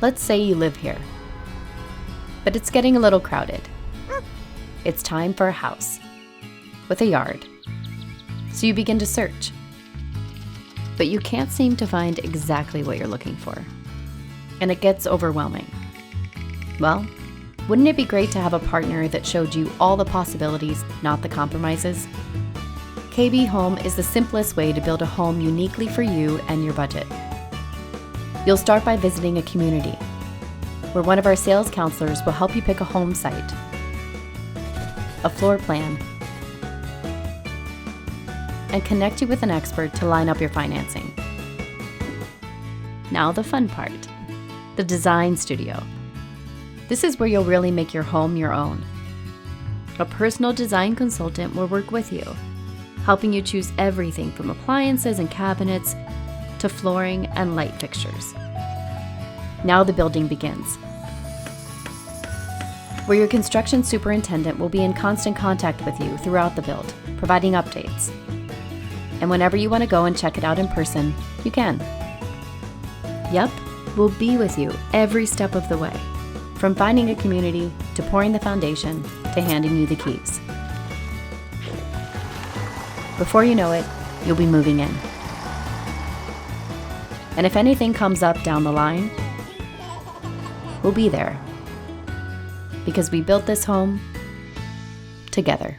Let's say you live here, but it's getting a little crowded. It's time for a house with a yard. So you begin to search, but you can't seem to find exactly what you're looking for, and it gets overwhelming. Well, wouldn't it be great to have a partner that showed you all the possibilities, not the compromises? KB Home is the simplest way to build a home uniquely for you and your budget. You'll start by visiting a community, where one of our sales counselors will help you pick a home site, a floor plan, and connect you with an expert to line up your financing. Now the fun part, the design studio. This is where you'll really make your home your own. A personal design consultant will work with you, helping you choose everything from appliances and cabinets to flooring and light fixtures. Now the building begins, where your construction superintendent will be in constant contact with you throughout the build, providing updates. And whenever you want to go and check it out in person, you can. Yep, we'll be with you every step of the way, from finding a community to pouring the foundation to handing you the keys. Before you know it, you'll be moving in. And if anything comes up down the line, we'll be there, because we built this home together.